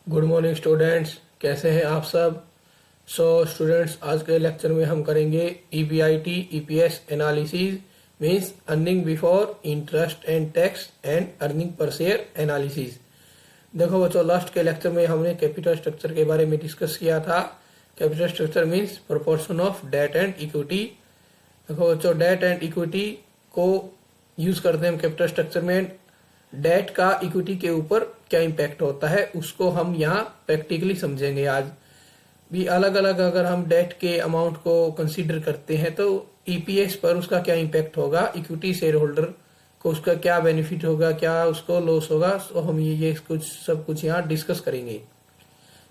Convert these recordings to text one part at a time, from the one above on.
Good morning students, कैसे हैं आप सब। स्टूडेंट्स, आज के लेक्चर में हम करेंगे EPIT EPS analysis means earning before interest and tax and earning per share analysis. देखो बच्चों, लास्ट के लेक्चर में हमने कैपिटल स्ट्रक्चर के बारे में डिस्कस किया था। Capital structure means proportion of debt and equity. देखो बच्चों, डेट एंड इक्विटी को यूज करते हैं हम कैपिटल स्ट्रक्चर में। डेट का इक्विटी के ऊपर क्या इम्पैक्ट होता है उसको हम यहाँ प्रैक्टिकली समझेंगे। आज भी अलग अलग अगर हम डेट के अमाउंट को कंसीडर करते हैं तो ईपीएस पर उसका क्या इम्पैक्ट होगा, इक्विटी शेयर होल्डर को उसका क्या बेनिफिट होगा, क्या उसको लॉस होगा। तो हम ये कुछ सब कुछ यहाँ डिस्कस करेंगे।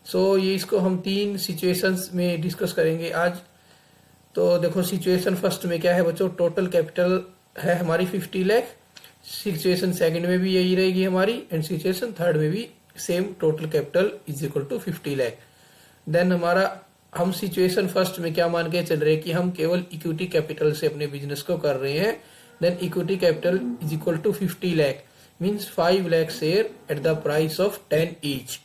ये इसको हम 3 सिचुएशंस में डिस्कस करेंगे आज। तो देखो, सिचुएशन फर्स्ट में क्या है बच्चों, टोटल कैपिटल है हमारी 50 लाख। सिचुएशन सेकंड में भी यही रहेगी हमारी, एंड सिचुएशन थर्ड में भी same, total capital is equal to 50 lakh. Then हम सिचुएशन फर्स्ट में क्या मान के चल रहे हैं कि हम केवल इक्विटी कैपिटल से अपने बिजनेस को कर रहे हैं। Then equity capital is equal to 50 lakh means 5 lakh share at the price of 10 each.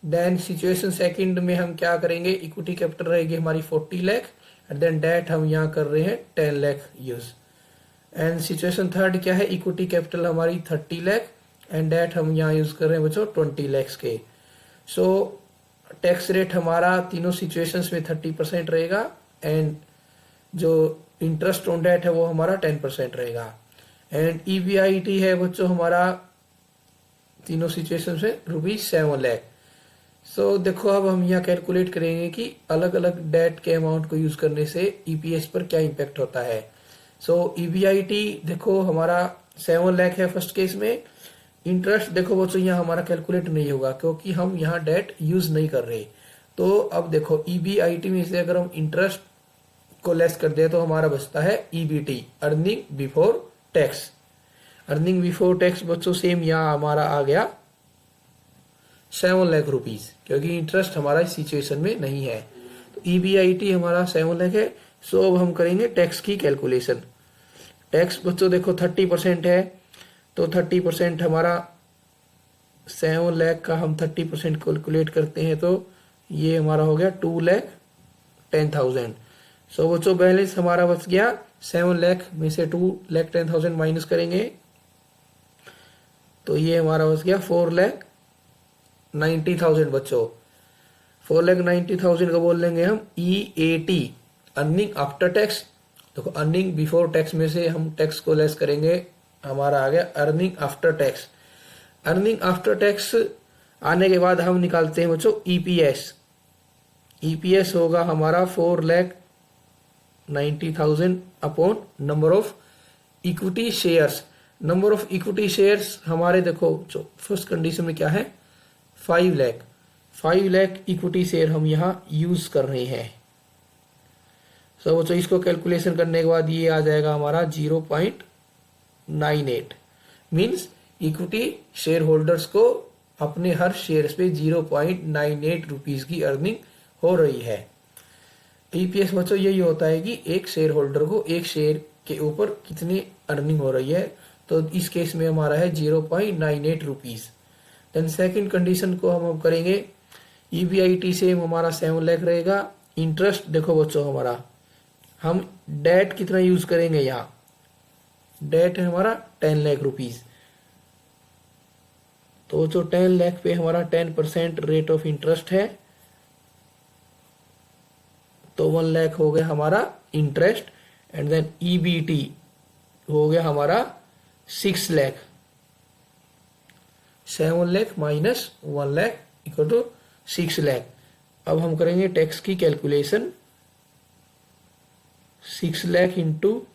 Then situation second में हम क्या करेंगे, इक्विटी कैपिटल रहेगी हमारी 40 लाख एंड देन डेट हम यहाँ कर रहे हैं 10 lakh use. And situation third क्या है, इक्विटी कैपिटल हमारी 30 लाख एंड डेट हम यहाँ यूज कर रहे हैं बच्चों 20 लाख के। टैक्स रेट हमारा तीनों सिचुएशंस में 30% रहेगा एंड जो इंटरेस्ट ऑन डेट है वो हमारा 10% रहेगा। एंड ईबीआईटी है बच्चों हमारा तीनों सिचुएशन में ₹7 लाख। देखो, अब हम यहाँ कैलकुलेट करेंगे कि अलग अलग डेट के अमाउंट को यूज करने से ईपीएस पर क्या इम्पैक्ट होता है। ईबीआईटी देखो हमारा 7 लाख है फर्स्ट केस में। इंटरेस्ट देखो बच्चों यहाँ हमारा कैलकुलेट नहीं होगा क्योंकि हम यहाँ डेट यूज नहीं कर रहे। तो अब देखो, ईबीआईटी में से अगर हम इंटरेस्ट को लेस कर दे तो हमारा बचता है EBT, earning before tax. Earning before tax बच्चों सेम यहाँ हमारा आ गया 7 लाख रुपीज, क्योंकि इंटरेस्ट हमारा इस सिचुएशन में नहीं है। तो ईबीआईटी हमारा 7 लाख है। अब हम करेंगे टैक्स की कैलकुलेशन। टैक्स बच्चों देखो 30% है, तो 30% हमारा 7 लाख का हम 30% कैलकुलेट करते हैं तो ये हमारा हो गया 2,10,000। बच्चों बैलेंस हमारा बच गया 7 लाख में से 2,10,000 माइनस करेंगे तो ये हमारा बच गया 4,90,000 बच्चों। 4,90,000 को बोल लेंगे हम EAT, अर्निंग आफ्टर टैक्स। देखो, अर्निंग बिफोर टैक्स में से हम टैक्स को लेस करेंगे, हमारा आ गया earning after tax. Earning after tax आने के बाद हम निकालते हैं बच्चों ईपीएस। ईपीएस होगा हमारा 4,90,000 upon number of equity shares. Number of equity shares हमारे देखो फर्स्ट कंडीशन में क्या है, 5 लाख। 5 लाख इक्विटी शेयर हम यहाँ यूज कर रहे हैं। बच्चों इसको कैलकुलेशन करने के बाद ये आ जाएगा हमारा 0.98 मीन्स इक्विटी शेयर होल्डर्स को अपने हर शेयर पे 0.98 रुपीज की अर्निंग हो रही है। ईपीएस बच्चों यही होता है कि एक शेयर होल्डर को एक शेयर के ऊपर कितनी अर्निंग हो रही है। तो इस केस में हमारा है 0.98 रुपीज। देन सेकंड कंडीशन को हम करेंगे, ईबीआईटी से हमारा 7 लाख रहेगा। इंटरेस्ट देखो बच्चों हमारा, हम डेट कितना यूज करेंगे, यहाँ डेट है हमारा 10 लाख रुपीज। तो जो 10 लाख पे हमारा 10% रेट ऑफ इंटरेस्ट है तो 1 लाख हो गया हमारा इंटरेस्ट। एंड देन ईबीटी हो गया हमारा 6 lakh. 7 lakh minus 1 lakh equal to 6 lakh. अब हम करेंगे टैक्स की कैलकुलेशन। 6 लाख इंटू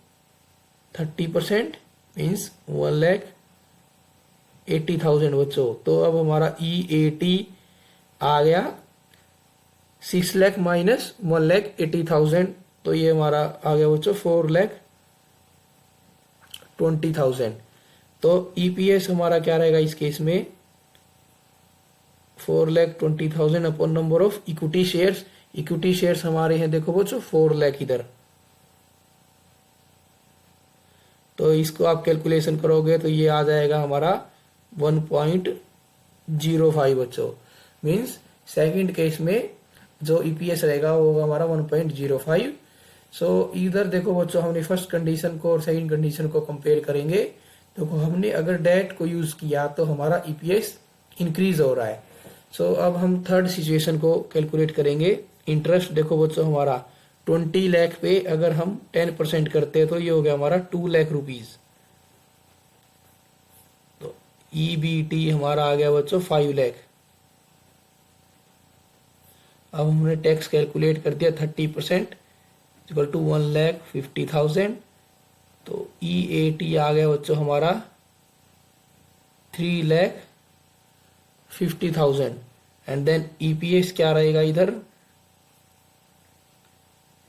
30% मीन्स 1,80,000 बच्चों। तो अब हमारा EAT आ गया 6 लाख माइनस 1,80,000, तो ये हमारा आ गया बच्चों 4,20,000। तो EPS हमारा क्या रहेगा इस केस में, 4,20,000 upon number of equity shares. Equity shares हमारे हैं देखो बच्चों 4 लाख इधर। तो इसको आप कैलकुलेशन करोगे तो ये आ जाएगा हमारा 1.05 बच्चों। मीन्स सेकंड केस में जो ईपीएस रहेगा वो होगा हमारा 1.05। सो इधर देखो बच्चों, हमने फर्स्ट कंडीशन को और सेकंड कंडीशन को कंपेयर करेंगे। देखो हमने अगर डेट को यूज किया तो हमारा ईपीएस इंक्रीज हो रहा है। सो अब हम थर्ड सिचुएशन को कैलकुलेट करेंगे। इंटरेस्ट देखो बच्चों, हमारा 20 लाख पे अगर हम 10% करते हैं तो ये हो गया हमारा 2 लाख रुपीज। तो ईबीटी हमारा आ गया बच्चों 5 लाख। अब हमने टैक्स कैलकुलेट कर दिया 30% इक्वल टू 1,50,000। तो ईएटी आ गया बच्चों हमारा 3,50,000। एंड देन ईपीएस क्या रहेगा इधर,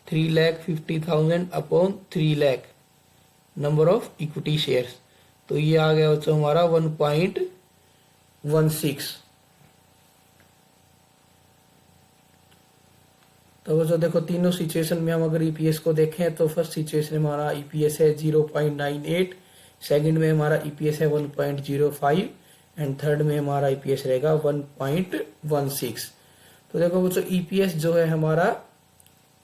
3,50,000 upon 3 lakh number of equity shares. तो ये आ गया बच्चों हमारा 1.16। तो बच्चों देखो तीनों सिचुएशन में हम अगर ईपीएस को देखें तो फर्स्ट सिचुएशन में हमारा ईपीएस है 0.98, सेकंड में हमारा ईपीएस है 1.05 एंड थर्ड में हमारा ईपीएस रहेगा 1.16। तो देखो बच्चों ईपीएस जो है हमारा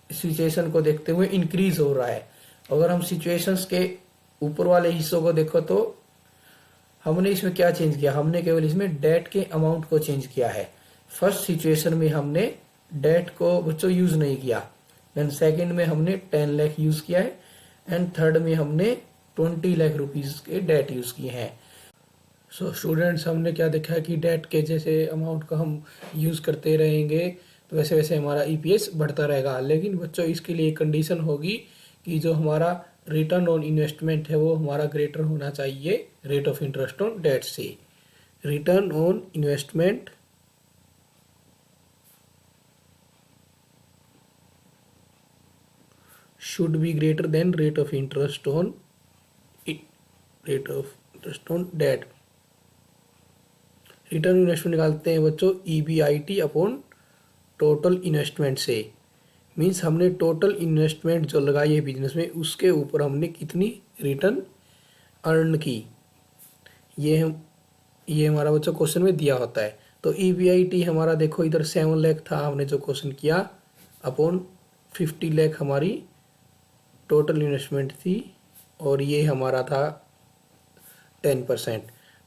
सिचुएशन को देखते हुए इंक्रीज हो रहा है। अगर हम सिचुएशंस के ऊपर वाले हिस्सों को देखो तो हमने इसमें क्या चेंज किया, हमने केवल इसमें डेट के अमाउंट को चेंज किया है। फर्स्ट सिचुएशन में हमने डेट को बच्चों यूज नहीं किया, देन सेकंड में हमने 10 लाख यूज किया है एंड थर्ड में हमने 20 लाख रुपीज के डेट यूज किए हैं। सो स्टूडेंट्स, हमने क्या देखा है कि डेट के जैसे अमाउंट को हम यूज करते रहेंगे तो वैसे वैसे हमारा ईपीएस बढ़ता रहेगा। लेकिन बच्चों इसके लिए कंडीशन होगी कि जो हमारा रिटर्न ऑन इन्वेस्टमेंट है वो हमारा ग्रेटर होना चाहिए rate of interest on debt से। Return on investment should be greater than rate of interest on debt। Return investment निकालते हैं बच्चों ईबीआईटी अपॉन टोटल इन्वेस्टमेंट से। मीन्स हमने टोटल इन्वेस्टमेंट जो लगाई है बिजनेस में उसके ऊपर हमने कितनी रिटर्न अर्न की, ये हमारा बच्चों क्वेश्चन में दिया होता है। तो ईबीआईटी हमारा देखो इधर 7 लाख था हमने जो क्वेश्चन किया, अपॉन 50 लाख हमारी टोटल इन्वेस्टमेंट थी और ये हमारा था 10%।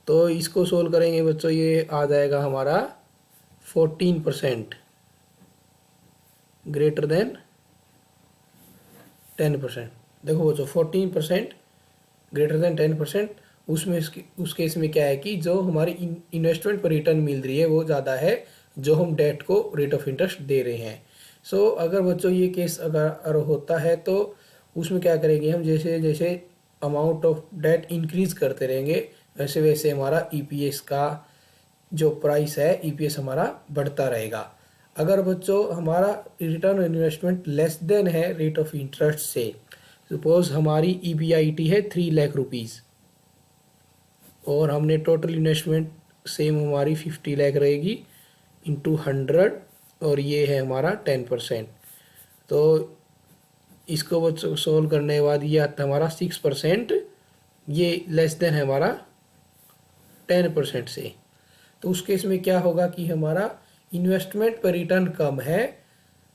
तो इसको सोल्व करेंगे बच्चों, ये आ जाएगा हमारा 14% ग्रेटर देन 10%। देखो बच्चों 14% ग्रेटर देन 10%, उसमें उस केस में क्या है कि जो हमारी इन्वेस्टमेंट पर रिटर्न मिल रही है वो ज़्यादा है जो हम डेट को रेट ऑफ इंटरेस्ट दे रहे हैं। सो अगर बच्चों ये केस अगर होता है तो उसमें क्या करेंगे हम, जैसे जैसे अमाउंट ऑफ डेट इंक्रीज करते रहेंगे वैसे वैसे हमारा ईपीएस का जो प्राइस है ईपीएस हमारा बढ़ता रहेगा। अगर बच्चों हमारा return on investment less than है रेट ऑफ इंटरेस्ट से, सपोज हमारी ईबीआईटी है 3 लाख रुपीज़ और हमने टोटल इन्वेस्टमेंट सेम हमारी 50 लाख रहेगी इंटू 100 और ये है हमारा 10%। तो इसको बच्चों सोल्व करने के बाद ये आता है हमारा 6%, ये लेस देन है हमारा 10% से। तो उस केस में क्या होगा कि हमारा इन्वेस्टमेंट पर रिटर्न कम है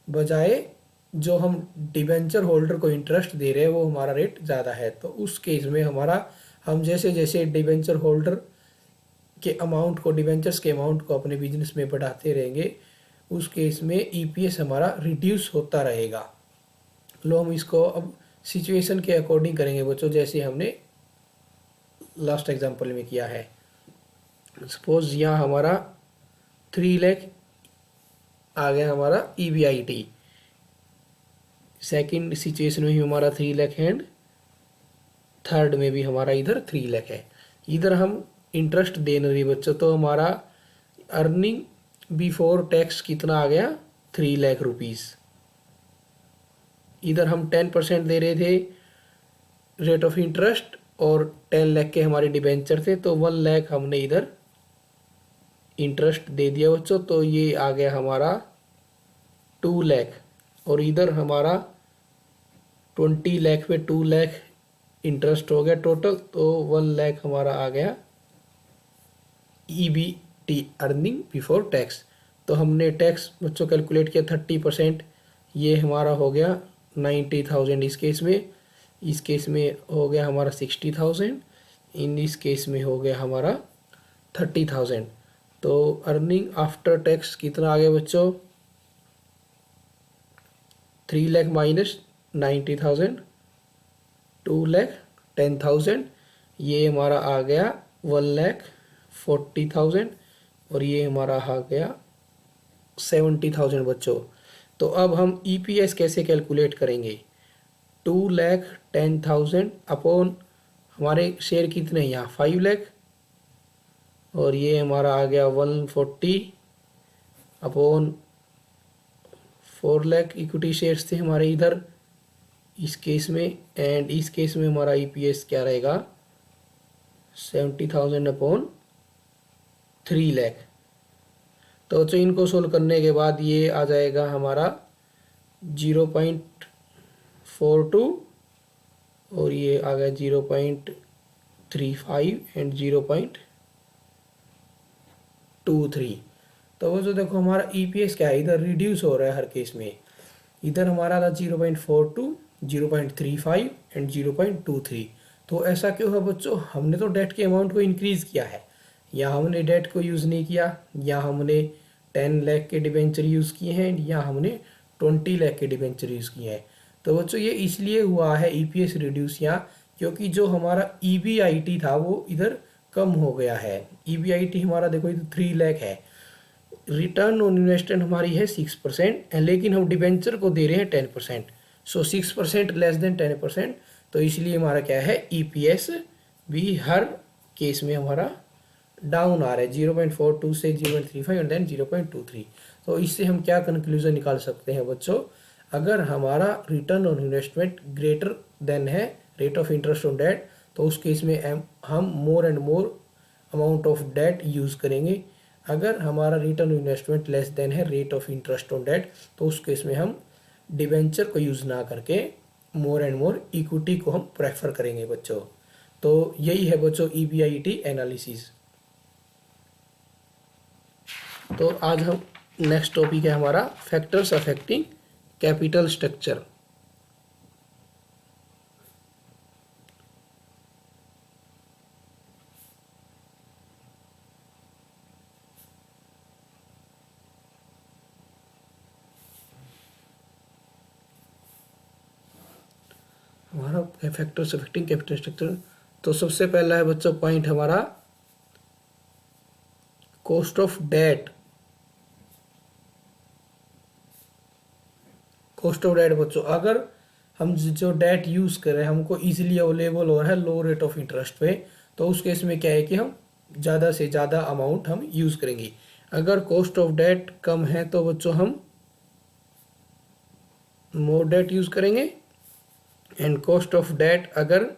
बजाय जो हम डिबेंचर होल्डर को इंटरेस्ट दे रहे हैं वो हमारा रेट ज़्यादा है। तो उस केस में हमारा हम जैसे जैसे डिबेंचर होल्डर के अमाउंट को, डिबेंचर्स के अमाउंट को अपने बिजनेस में बढ़ाते रहेंगे, उस केस में ईपीएस हमारा रिड्यूस होता रहेगा। लो हम इसको अब सिचुएशन के अकॉर्डिंग करेंगे बच्चों, जैसे हमने लास्ट एग्जांपल में किया है। सपोज यहाँ हमारा 3 लाख आ गया हमारा ईबीआईटी, सेकंड सिचुएशन में भी हमारा 3 लाख एंड थर्ड में भी हमारा इधर 3 लाख है। इधर हम इंटरेस्ट दे नहीं रहे बच्चों, तो हमारा अर्निंग बिफोर टैक्स कितना आ गया 3 लाख रुपीज़। इधर हम 10% दे रहे थे रेट ऑफ इंटरेस्ट और 10 लाख के हमारे डिबेंचर थे, तो 1 लाख हमने इधर इंटरेस्ट दे दिया बच्चों। तो ये आ गया हमारा 2 लाख और इधर हमारा 20 लाख पे 2 लाख इंटरेस्ट हो गया टोटल, तो 1 लाख हमारा आ गया ईबीटी अर्निंग बिफोर टैक्स। तो हमने टैक्स बच्चों कैलकुलेट किया 30%, ये हमारा हो गया 90,000 इस केस में, इस केस में हो गया हमारा 60,000, इन इस केस में हो गया हमारा 30,000। तो अर्निंग आफ्टर टैक्स कितना आ गया बच्चों, 3 लाख माइनस 90,000, 2,10,000, ये हमारा आ गया 1,40,000 और ये हमारा आ गया 70,000 बच्चों। तो अब हम ईपीएस कैसे कैलकुलेट करेंगे, 2,10,000 अपॉन हमारे शेयर कितने हैं यहाँ 5 लाख, और ये हमारा आ गया 140 अपॉन 4 लाख इक्विटी शेयर्स थे हमारे इधर इस केस में, एंड इस केस में हमारा ईपीएस क्या रहेगा 70,000 अपॉन 3 लाख। तो बच्चों इनको सोल्व करने के बाद ये आ जाएगा हमारा 0.42 और ये आ गया 0.35 एंड 0.23। तो वो जो देखो हमारा ईपीएस क्या है, इधर रिड्यूस हो रहा है हर केस में, इधर हमारा था 0.42, 0.35 एंड 0.23। तो ऐसा क्यों है बच्चों, हमने तो डेट के अमाउंट को इंक्रीज किया है, या हमने डेट को यूज़ नहीं किया, या हमने 10 लाख के डिबेंचर यूज़ किए हैं, या हमने 20 लाख के डिबेंचर यूज़ किए हैं। तो बच्चों ये इसलिए हुआ है ईपीएस रिड्यूस यहाँ, क्योंकि जो हमारा ईबीआईटी था वो इधर कम हो गया है। ईबीआईटी हमारा देखो इधर 3 लाख है, रिटर्न ऑन इन्वेस्टमेंट हमारी है 6%, लेकिन हम डिबेंचर को दे रहे हैं 10%, सो 6% लेस देन 10%। तो इसलिए हमारा क्या है ईपीएस भी हर केस में हमारा डाउन आ रहा है 0.42 से 0.35 एंड देन 0.23। तो इससे हम क्या कंक्लूजन निकाल सकते हैं बच्चों, अगर हमारा return on investment greater than है rate of interest on debt, तो उस केस में हम more and more amount of debt use करेंगे। अगर हमारा return on investment less than है rate of interest on debt, तो उस केस में हम डिबेंचर को यूज़ ना करके मोर एंड मोर इक्विटी को हम प्रेफर करेंगे बच्चों। तो यही है बच्चों ईबीआईटी एनालिसिस। तो आज हम नेक्स्ट टॉपिक है हमारा फैक्टर्स अफेक्टिंग कैपिटल स्ट्रक्चर। हमारा फैक्टर्स अफेक्टिंग कैपिटल स्ट्रक्चर, तो सबसे पहला है बच्चों पॉइंट हमारा cost of debt. Cost of debt बच्चों, अगर हम जो डेट यूज़ कर रहे हैं हमको इजीली अवेलेबल हो रहा है लो रेट ऑफ इंटरेस्ट पे, तो उस केस में क्या है कि हम ज़्यादा से ज़्यादा अमाउंट हम यूज़ करेंगे। अगर कॉस्ट ऑफ डेट कम है तो बच्चों हम मोर डेट यूज़ करेंगे, एंड कॉस्ट ऑफ डेट अगर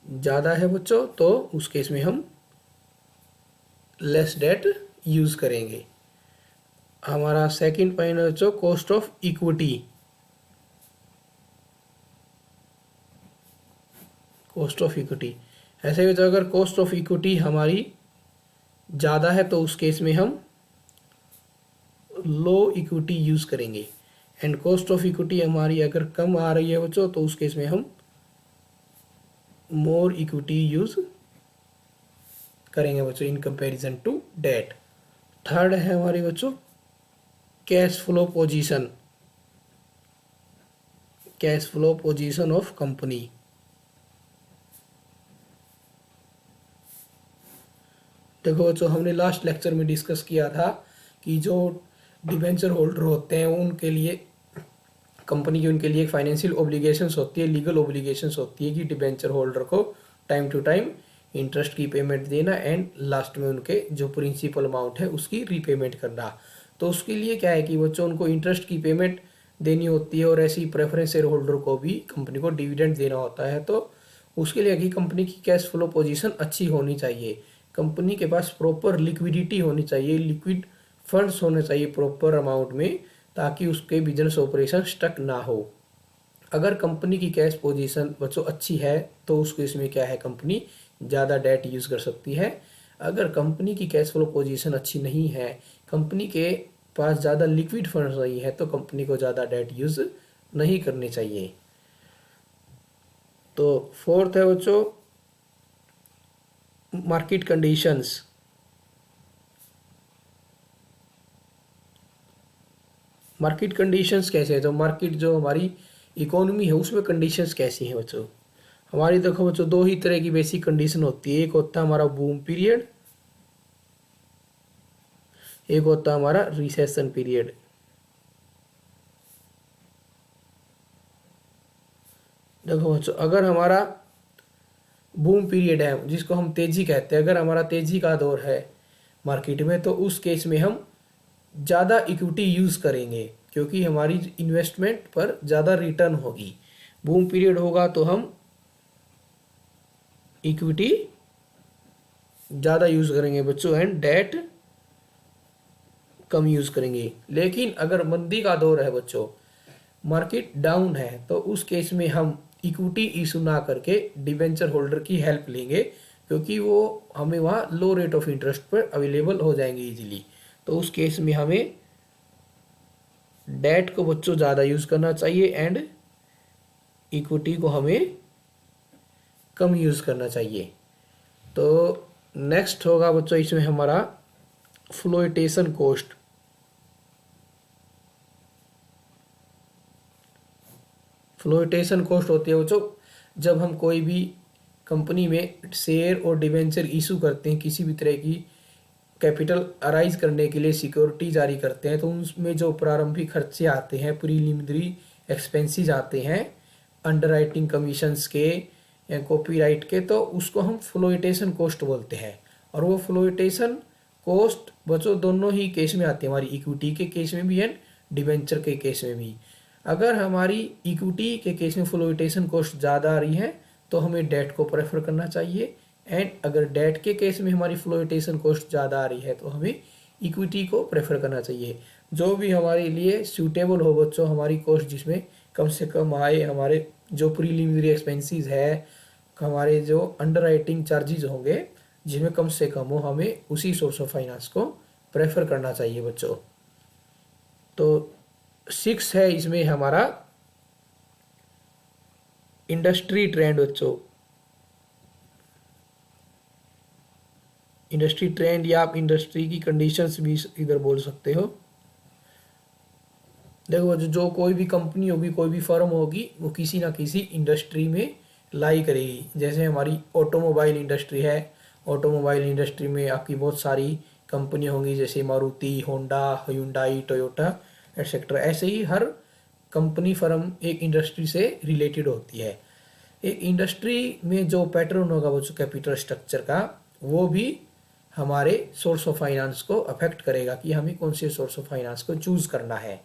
ज़्यादा है बच्चों तो उस केस में हम लेस डेट यूज़ करेंगे। हमारा सेकंड पॉइंट है बच्चों cost of equity. Cost of equity ऐसे ही, तो अगर कॉस्ट ऑफ इक्विटी हमारी ज़्यादा है तो उस केस में हम लो इक्विटी यूज़ करेंगे, एंड कॉस्ट ऑफ इक्विटी हमारी अगर कम आ रही है बच्चों तो उस केस में हम मोर इक्विटी यूज़ करेंगे बच्चों in comparison to debt. Third है हमारी बच्चों cash flow position. Cash flow position of company. देखो बच्चों हमने लास्ट लेक्चर में डिस्कस किया था कि जो डिबेंचर होल्डर होते हैं उनके लिए कंपनी की उनके लिए एक फाइनेंशियल ओब्लिगेशंस होती है, लीगल ओब्लिगेशंस होती है कि डिबेंचर होल्डर को टाइम टू टाइम इंटरेस्ट की पेमेंट देना एंड लास्ट में उनके जो प्रिंसिपल अमाउंट है उसकी रीपेमेंट करना। तो उसके लिए क्या है कि बच्चों उनको इंटरेस्ट की पेमेंट देनी होती है, और ऐसी प्रेफरेंस शेयर होल्डर को भी कंपनी को डिविडेंड देना होता है। तो उसके लिए कि कंपनी की कैश फ्लो पोजीशन अच्छी होनी चाहिए, कंपनी के पास प्रॉपर लिक्विडिटी होनी चाहिए, लिक्विड फंड्स होने चाहिए प्रॉपर अमाउंट में, ताकि उसके बिजनेस ऑपरेशन स्टक ना हो। अगर कंपनी की कैश पोजीशन बच्चों अच्छी है तो उस केस में क्या है कंपनी ज़्यादा डेट यूज़ कर सकती है। अगर कंपनी की कैश फ्लो पोजीशन अच्छी नहीं है, कंपनी के पास ज़्यादा लिक्विड फंड्स नहीं है, तो कंपनी को ज़्यादा डेट यूज़ नहीं करनी चाहिए। तो फोर्थ है बच्चों मार्केट कंडीशंस। मार्केट कंडीशंस कैसे है, तो मार्केट जो हमारी इकोनॉमी है उसमें कंडीशंस कैसी हैं बच्चों। हमारी देखो बच्चों दो ही तरह की बेसिक कंडीशन होती है, एक होता है हमारा बूम पीरियड, एक होता है हमारा रिसेशन पीरियड। देखो बच्चों अगर हमारा बूम पीरियड है जिसको हम तेजी कहते हैं, अगर हमारा तेजी का दौर है मार्केट में, तो उस केस में हम ज़्यादा इक्विटी यूज़ करेंगे क्योंकि हमारी इन्वेस्टमेंट पर ज़्यादा रिटर्न होगी। बूम पीरियड होगा तो हम इक्विटी ज़्यादा यूज़ करेंगे बच्चों एंड डेट कम यूज़ करेंगे। लेकिन अगर मंदी का दौर है बच्चों, मार्केट डाउन है, तो उस केस में हम इक्विटी इशू ना करके डिबेंचर होल्डर की हेल्प लेंगे क्योंकि वो हमें वहाँ लो रेट ऑफ इंटरेस्ट पर अवेलेबल हो जाएंगे इजीली। तो उस केस में हमें डेट को बच्चों ज़्यादा यूज़ करना चाहिए एंड इक्विटी को हमें कम यूज़ करना चाहिए। तो नेक्स्ट होगा बच्चों इसमें हमारा फ्लोटेशन कॉस्ट। फ्लोटेशन कॉस्ट होती है बच्चों जब हम कोई भी कंपनी में शेयर और डिबेंचर इशू करते हैं, किसी भी तरह की कैपिटल अराइज करने के लिए सिक्योरिटी जारी करते हैं, तो उसमें जो प्रारंभिक खर्चे आते हैं, प्रीलिमिनरी एक्सपेंसेस आते हैं अंडरराइटिंग कमीशंस के या कॉपीराइट के, तो उसको हम फ्लोटेशन कॉस्ट बोलते हैं। और वो फ्लोटेशन कॉस्ट बच्चों दोनों ही केस में आती है, हमारी इक्विटी के केस में भी एंड डिबेंचर के केस में भी। अगर हमारी इक्विटी के केस में फ्लोटेशन कॉस्ट ज़्यादा आ रही है तो हमें डेट को प्रेफर करना चाहिए, एंड अगर डेट के केस में हमारी फ्लोटेशन कॉस्ट ज़्यादा आ रही है तो हमें इक्विटी को प्रेफर करना चाहिए। जो भी हमारे लिए सूटेबल हो बच्चों, हमारी कॉस्ट जिसमें कम से कम आए, हमारे जो प्रीलिमिनरी एक्सपेंसेस है, हमारे जो अंडरराइटिंग चार्जेस होंगे जिसमें कम से कम हो, हमें उसी सोर्स ऑफ फाइनेंस को प्रेफर करना चाहिए बच्चों। तो 6 है इसमें हमारा इंडस्ट्री ट्रेंड बच्चों। इंडस्ट्री ट्रेंड या आप इंडस्ट्री की कंडीशंस भी इधर बोल सकते हो। देखो जो कोई भी कंपनी होगी, कोई भी फर्म होगी, वो किसी ना किसी इंडस्ट्री में लाई करेगी। जैसे हमारी ऑटोमोबाइल इंडस्ट्री है, ऑटोमोबाइल इंडस्ट्री में आपकी बहुत सारी कंपनी होंगी जैसे Maruti, Honda, Hyundai, Toyota etcetera. ऐसे ही हर कंपनी फर्म एक इंडस्ट्री से रिलेटेड होती है। एक इंडस्ट्री में जो पैटर्न होगा वो जो कैपिटल स्ट्रक्चर का, वो भी हमारे सोर्स ऑफ फाइनेंस को अफेक्ट करेगा कि हमें कौन से सोर्स ऑफ फाइनेंस को चूज करना है।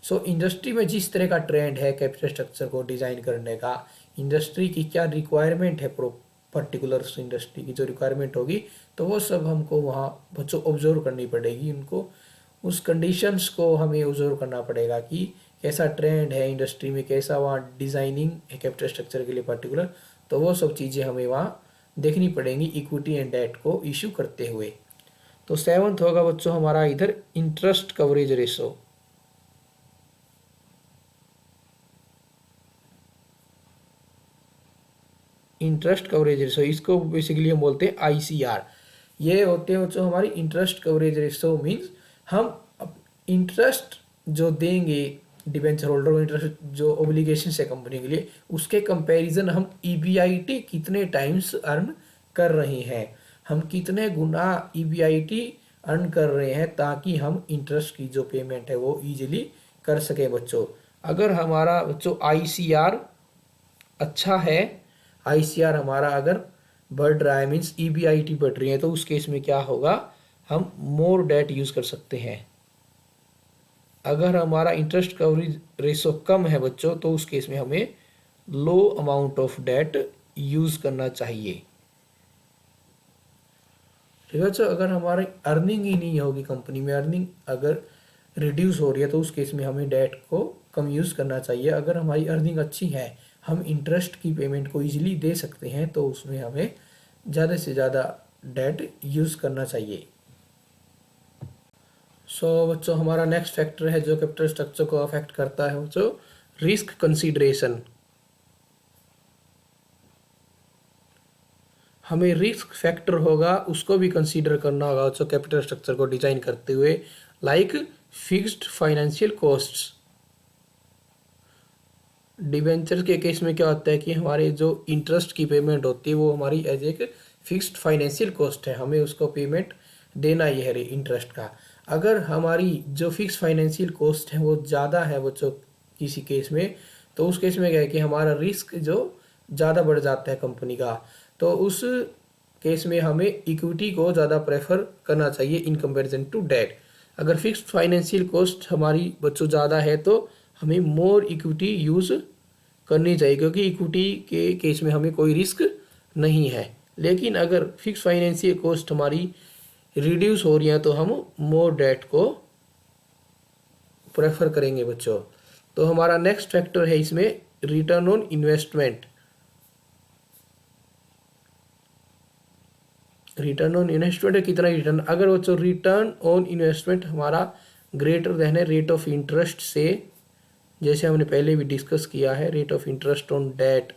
सो इंडस्ट्री में जिस तरह का ट्रेंड है कैपिटल स्ट्रक्चर को डिजाइन करने का, इंडस्ट्री की क्या रिक्वायरमेंट है, पर्टिकुलर इंडस्ट्री की जो रिक्वायरमेंट होगी, तो वो सब हमको वहाँ बच्चों ऑब्जर्व करनी पड़ेगी। उनको उस कंडीशंस को हमें ऑब्जर्व करना पड़ेगा कि कैसा ट्रेंड है इंडस्ट्री में, कैसा वहाँ डिज़ाइनिंग है कैपिटल स्ट्रक्चर के लिए पर्टिकुलर, तो वो सब चीज़ें हमें वहाँ देखनी पड़ेंगी इक्विटी एंड डेट को इशू करते हुए। तो 7th होगा बच्चों हमारा इधर interest coverage ratio. Interest coverage ratio, इसको बेसिकली हम बोलते हैं ICR। ये होते हैं बच्चों हमारी इंटरेस्ट कवरेज रेशो। मीन्स हम इंटरेस्ट जो देंगे डिबेंचर होल्डर को, इंटरेस्ट जो ओब्लिगेशन है कंपनी के लिए, उसके कंपैरिजन हम EBIT कितने टाइम्स अर्न कर रहे हैं, हम कितने गुना EBIT अर्न कर रहे हैं, ताकि हम इंटरेस्ट की जो पेमेंट है वो इजीली कर सके बच्चों। अगर हमारा बच्चों ICR अच्छा है, ICR हमारा अगर बढ़ रहा है, मीन्स EBIT बढ़ रही है, तो उस केस में क्या होगा, हम मोर डेट यूज कर सकते हैं। अगर हमारा इंटरेस्ट कवरेज रेशो कम है बच्चों, तो उस केस में हमें low amount of debt use करना चाहिए। ठीक है बच्चों, अगर हमारी अर्निंग ही नहीं होगी, कंपनी में अर्निंग अगर रिड्यूस हो रही है, तो उस केस में हमें डेट को कम यूज करना चाहिए। अगर हमारी अर्निंग अच्छी है, हम इंटरेस्ट की पेमेंट को इजीली दे सकते हैं, तो उसमें हमें ज़्यादा से ज़्यादा डेट यूज करना चाहिए। बच्चों हमारा नेक्स्ट फैक्टर है जो कैपिटल स्ट्रक्चर को अफेक्ट करता है बच्चों, रिस्क कंसीडरेशन। हमें रिस्क फैक्टर होगा उसको भी कंसीडर करना होगा बच्चों कैपिटल स्ट्रक्चर को डिजाइन करते हुए, like fixed financial costs. Debenture के केस में क्या होता है कि हमारे जो इंटरेस्ट की पेमेंट होती है वो हमारी एज एक फिक्स्ड फाइनेंशियल कॉस्ट है, हमें उसको पेमेंट देना ही है इंटरेस्ट का। अगर हमारी जो फिक्स फाइनेंशियल कॉस्ट है वो ज़्यादा है बच्चों किसी केस में, तो उस केस में क्या है कि हमारा रिस्क जो ज़्यादा बढ़ जाता है कंपनी का, तो उस केस में हमें इक्विटी को ज़्यादा प्रेफर करना चाहिए इन कंपैरिजन टू डेट। अगर फिक्स्ड फाइनेंशियल कॉस्ट हमारी बच्चों ज़्यादा है तो हमें मोर इक्विटी यूज़ करनी चाहिए, क्योंकि इक्विटी के केस में हमें कोई रिस्क नहीं है। लेकिन अगर फिक्स फाइनेंशियल कॉस्ट हमारी रिड्यूस हो रही है तो हम मोर डेट को प्रेफर करेंगे बच्चों। तो हमारा नेक्स्ट फैक्टर है इसमें return on investment. Return on investment कितना रिटर्न, अगर बच्चों रिटर्न ऑन इन्वेस्टमेंट हमारा ग्रेटर देन है रेट ऑफ इंटरेस्ट से, जैसे हमने पहले भी डिस्कस किया है rate of interest on debt,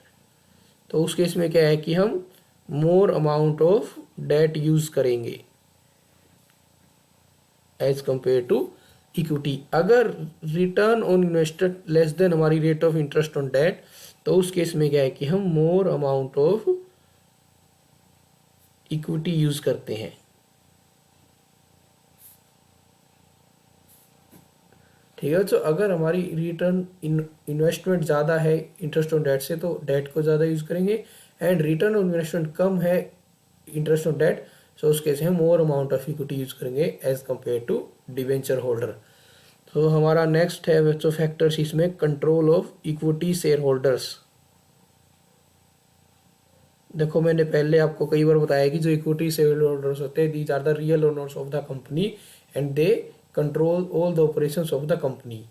तो उस केस में क्या है कि हम more amount of debt use करेंगे एज कंपेयर टू इक्विटी। अगर return on invested less than हमारी rate of interest on debt, तो उस केस में क्या है कि हम more amount of equity use करते हैं। ठीक है, तो अगर हमारी रिटर्न इन्वेस्टमेंट ज़्यादा है इंटरेस्ट ऑन डेट से तो डेट को ज़्यादा यूज करेंगे, एंड रिटर्न ऑन इन्वेस्टमेंट कम है इंटरेस्ट ऑन डेट, सो उस केस में more amount of equity use करेंगे as compare to debenture holder. तो हमारा नेक्स्ट है बच्चों फैक्टर्स इसमें control of equity share holders. देखो मैंने पहले आपको कई बार बताया कि जो इक्विटी शेयर होल्डर्स होते हैं these are the real owners of the company and they control all the operations of the company.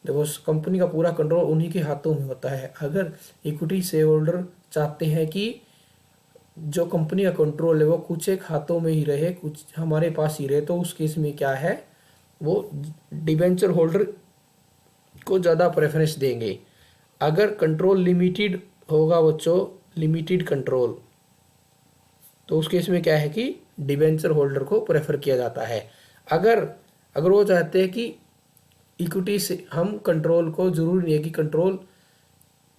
देखो कंपनी का पूरा कंट्रोल उन्हीं के हाथों में होता है। अगर इक्विटी शेयर होल्डर चाहते हैं कि जो कंपनी का कंट्रोल है वो कुछ एक हाथों में ही रहे, कुछ हमारे पास ही रहे, तो उस केस में क्या है वो डिबेंचर होल्डर को ज़्यादा प्रेफरेंस देंगे। अगर कंट्रोल लिमिटेड होगा बच्चों, लिमिटेड कंट्रोल, तो उस केस में क्या है कि डिबेंचर होल्डर को प्रेफर किया जाता है। अगर अगर वो चाहते हैं कि इक्विटी से हम कंट्रोल को, जरूरी नहीं है कि कंट्रोल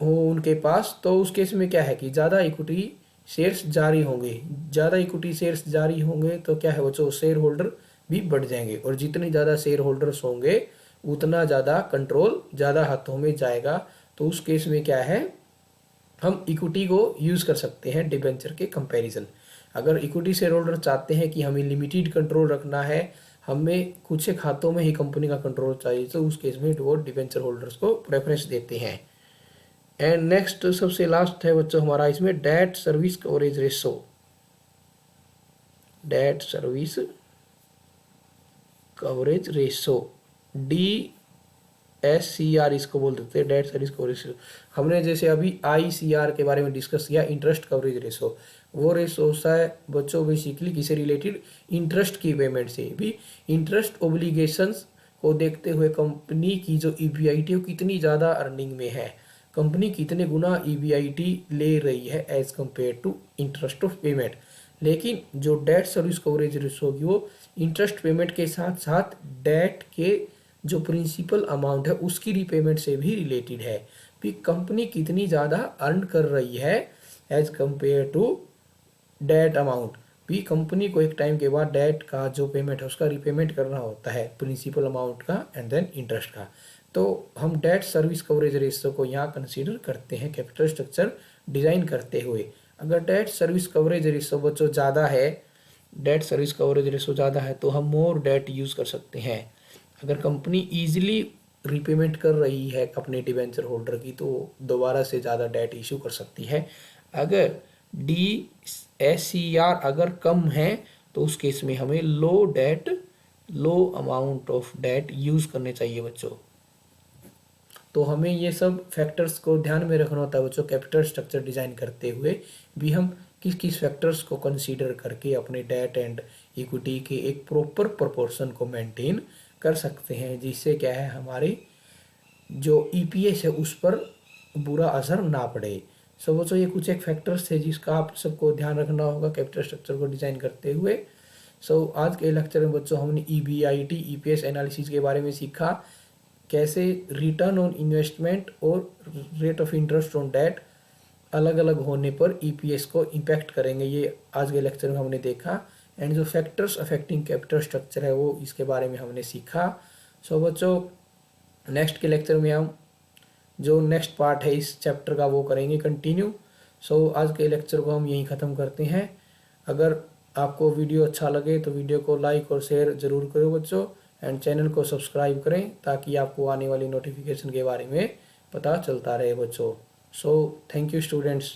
हो उनके पास, तो उस केस में क्या है कि ज़्यादा इक्विटी शेयर्स जारी होंगे। ज़्यादा इक्विटी शेयर्स जारी होंगे तो क्या है बच्चों शेयर होल्डर भी बढ़ जाएंगे, और जितने ज़्यादा शेयर होल्डर्स होंगे उतना ज़्यादा कंट्रोल ज़्यादा हाथों में जाएगा। तो उस केस में क्या है हम इक्विटी को यूज़ कर सकते हैं डिबेंचर के कंपैरिजन। अगर इक्विटी शेयर होल्डर चाहते हैं कि हमें लिमिटेड कंट्रोल रखना है, हमें कुछ एक हाथों में ही कंपनी का कंट्रोल चाहिए, तो उस केस में वो डिबेंचर होल्डर्स को प्रेफरेंस देते हैं। एंड नेक्स्ट सबसे लास्ट है बच्चों हमारा इसमें debt service coverage ratio. Debt service coverage ratio DSCR इसको बोल देते हैं, डेट सर्विस कवरेज रेशो। हमने जैसे अभी ICR के बारे में डिस्कस किया, इंटरेस्ट कवरेज रेशो, वो रेशो होता है बच्चों बेसिकली किसे रिलेटेड, इंटरेस्ट की पेमेंट से। भी इंटरेस्ट ओब्लिगेशंस को देखते हुए कंपनी की जो EBIT वो कितनी ज़्यादा अर्निंग में है, कंपनी कितने गुना EBIT ले रही है as compare to interest of payment. लेकिन जो डेट सर्विस कवरेज रेशो होगी वो इंटरेस्ट पेमेंट के साथ साथ डेट के जो प्रिंसिपल अमाउंट है उसकी रीपेमेंट से भी रिलेटेड है, कि कंपनी कितनी ज़्यादा अर्न कर रही है as compare to debt amount. भी कंपनी को एक टाइम के बाद डेट का जो पेमेंट है उसका रीपेमेंट करना होता है, प्रिंसिपल अमाउंट का एंड देन इंटरेस्ट का। तो हम डेट सर्विस कवरेज रेशियो को यहाँ कंसीडर करते हैं कैपिटल स्ट्रक्चर डिजाइन करते हुए। अगर डेट सर्विस कवरेज रेशियो बच्चों ज़्यादा है, डेट सर्विस कवरेज रेशियो ज़्यादा है तो हम मोर डेट यूज़ कर सकते हैं। अगर कंपनी ईजिली रीपेमेंट कर रही है अपने डिवेंचर होल्डर की तो दोबारा से ज़्यादा डेट इशू कर सकती है। अगर DSCR अगर कम है तो उस केस में हमें low amount of debt use करने चाहिए बच्चों। तो हमें ये सब फैक्टर्स को ध्यान में रखना होता है बच्चों कैपिटल स्ट्रक्चर डिज़ाइन करते हुए। भी हम किस किस फैक्टर्स को कंसीडर करके अपने डेट एंड इक्विटी के एक प्रॉपर प्रोपोर्शन को मेंटेन कर सकते हैं, जिससे क्या है हमारे जो ईपीएस है उस पर बुरा असर ना पड़े। सो बच्चों ये कुछ एक फैक्टर्स थे जिसका आप सबको ध्यान रखना होगा कैपिटल स्ट्रक्चर को डिजाइन करते हुए। सो आज के लेक्चर में बच्चों हमने ईबीआईटी ईपीएस एनालिसिस के बारे में सीखा, कैसे रिटर्न ऑन इन्वेस्टमेंट और rate of interest on debt अलग अलग होने पर ईपीएस को इम्पैक्ट करेंगे, ये आज के लेक्चर में हमने देखा। एंड जो फैक्टर्स अफेक्टिंग कैपिटल स्ट्रक्चर है वो इसके बारे में हमने सीखा। सो बच्चों नेक्स्ट के लेक्चर में हम जो नेक्स्ट पार्ट है इस चैप्टर का वो करेंगे कंटिन्यू। सो आज के लेक्चर को हम यहीं ख़त्म करते हैं। अगर आपको वीडियो अच्छा लगे तो वीडियो को लाइक और शेयर ज़रूर करो बच्चों, एंड चैनल को सब्सक्राइब करें ताकि आपको आने वाली नोटिफिकेशन के बारे में पता चलता रहे बच्चों। So thank you students.